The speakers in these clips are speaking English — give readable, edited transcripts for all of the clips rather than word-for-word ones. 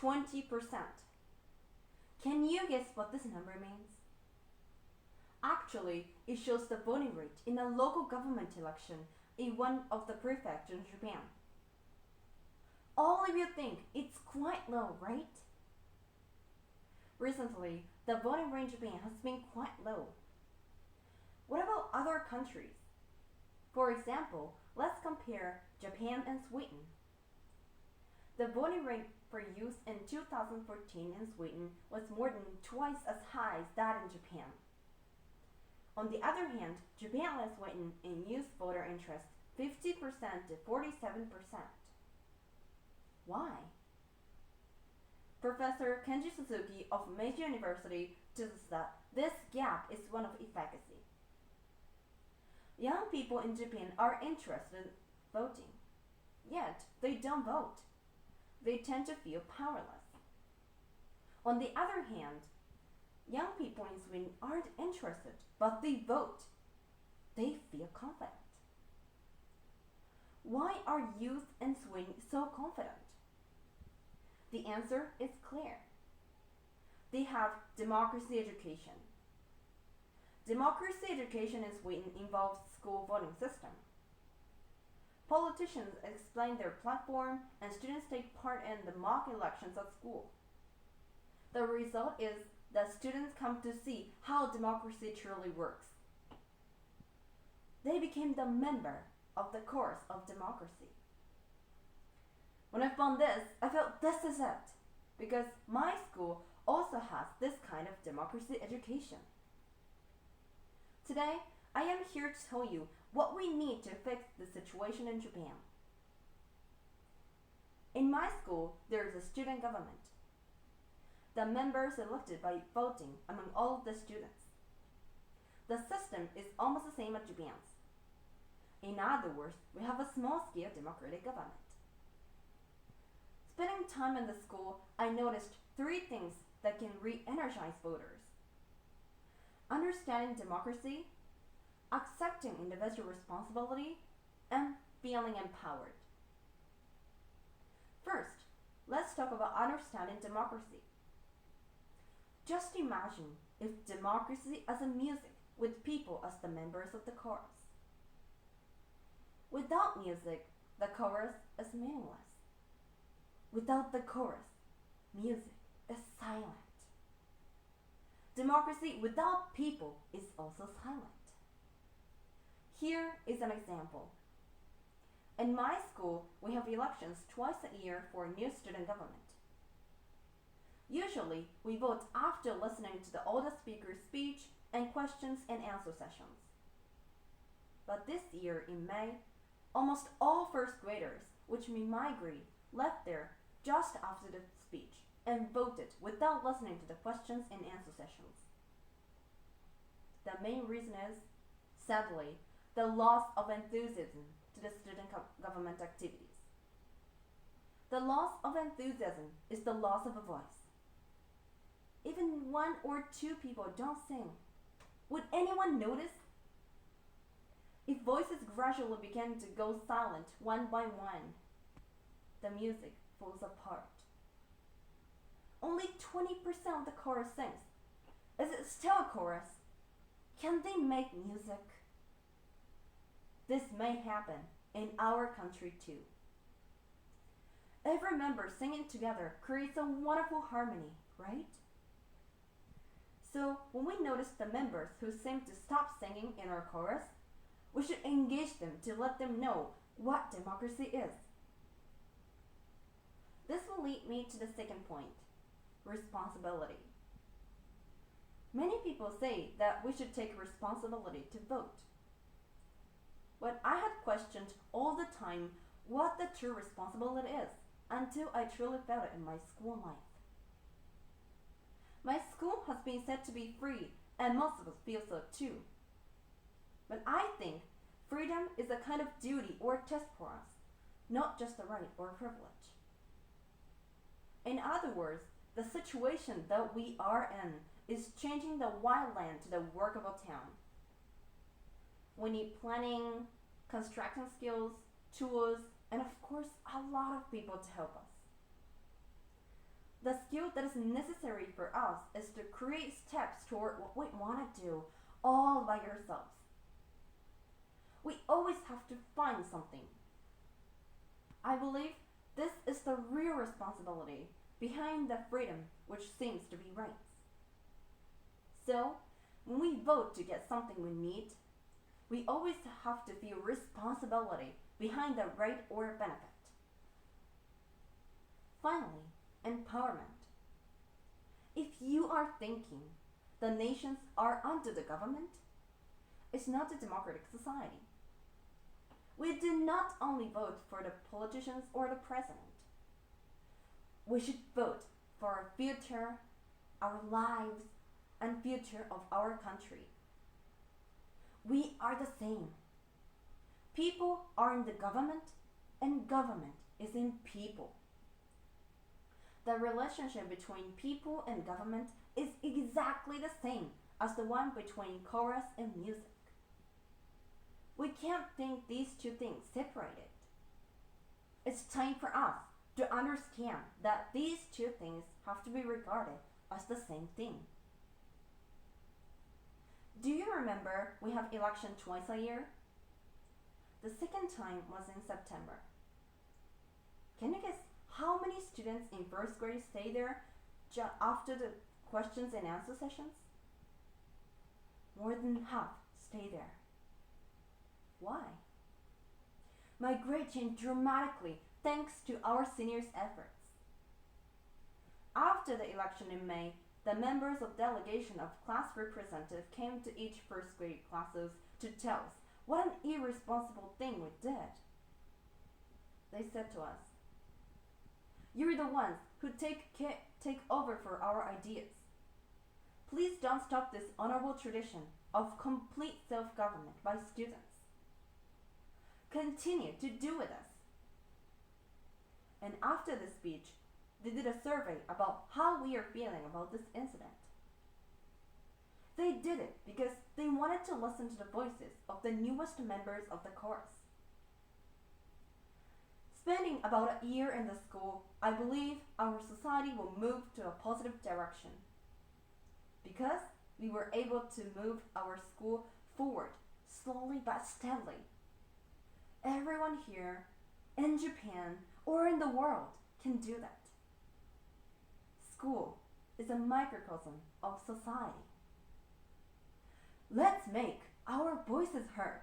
20%. Can you guess what this number means? Actually, it shows the voting rate in a local government election in one of the prefectures in Japan. All of you think it's quite low, right? Recently, the voting rate in Japan has been quite low. What about other countries? For example, let's compare Japan and Sweden. The voting rate for youth in 2014 in Sweden was more than twice as high as that in Japan. On the other hand, Japan led Sweden in youth voter interest 50% to 47%. Why? Professor Kenji Suzuki of Meiji University tells us that this gap is one of efficacy. Young people in Japan are interested in voting, yet they don't vote. They tend to feel powerless. On the other hand, young people in Sweden aren't interested, but they vote. They feel confident. Why are youth in Sweden so confident? The answer is clear. They have democracy education. Democracy education in Sweden involves school voting system. Politicians explain their platform and students take part in the mock elections at school. The result is that students come to see how democracy truly works. They became the member of the course of democracy. When I found this, I felt this is it, because my school also has this kind of democracy education. Today, I am here to tell you what we need to fix the situation in Japan. In my school, there is a student government. The members are elected by voting among all of the students. The system is almost the same as Japan's. In other words, we have a small-scale democratic government. Spending time in the school, I noticed 3 things that can re-energize voters. Understanding democracy, accepting individual responsibility, and feeling empowered. First, let's talk about understanding democracy. Just imagine if democracy as a music with people as the members of the chorus. Without music, the chorus is meaningless. Without the chorus, music is silent. Democracy without people is also silent. Here is an example. In my school, we have elections twice a year for a new student government. Usually, we vote after listening to the oldest speaker's speech and questions and answer sessions. But this year in May, almost all first graders, which mean my grade, left there just after the speech and voted without listening to the questions and answer sessions. The main reason is, sadly, the loss of enthusiasm to the student government activities. The loss of enthusiasm is the loss of a voice. Even 1 or 2 people don't sing. Would anyone notice? If voices gradually begin to go silent one by one, the music falls apart. Only 20% of the chorus sings. Is it still a chorus? Can they make music? This may happen in our country too. Every member singing together creates a wonderful harmony, right? So when we notice the members who seem to stop singing in our chorus, we should engage them to let them know what democracy is. This will lead me to the second point, responsibility. Many people say that we should take responsibility to vote. But I had questioned all the time what the true responsibility is until I truly felt it in my school life. My school has been said to be free, and most of us feel so too. But I think freedom is a kind of duty or test for us, not just a right or a privilege. In other words, the situation that we are in is changing the wild land to the workable town. We need planning, construction skills, tools, and of course, a lot of people to help us. the skill that is necessary for us is to create steps toward what we want to do all by ourselves. We always have to find something. I believe this is the real responsibility behind the freedom which seems to be rights. So, when we vote to get something we need, we always have to feel responsibility behind the right or benefit. Finally, empowerment. If you are thinking the nations are under the government, it's not a democratic society. We do not only vote for the politicians or the president. We should vote for our future, our lives, and future of our country. We are the same. People are in the government, and government is in people. The relationship between people and government is exactly the same as the one between chorus and music. We can't think these two things separated. It's time for us to understand that these two things have to be regarded as the same thing. Do you remember we have election twice a year? The second time was in September. Can you guess how many students in first grade stay there after the questions and answer sessions? More than half stay there. Why? My grade changed dramatically thanks to our seniors' efforts. After the election in May, the members of delegation of class representative came to each first grade classes to tell us what an irresponsible thing we did. They said to us, "You're the ones who take over for our ideas. Please don't stop this honorable tradition of complete self-government by students. Continue to do with us." And after the speech, they did a survey about how we are feeling about this incident. They did it because they wanted to listen to the voices of the newest members of the chorus. Spending about a year in the school, I believe our society will move to a positive direction. Because we were able to move our school forward slowly but steadily. Everyone here, in Japan, or in the world can do that. School is a microcosm of society. Let's make our voices heard.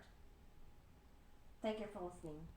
Thank you for listening.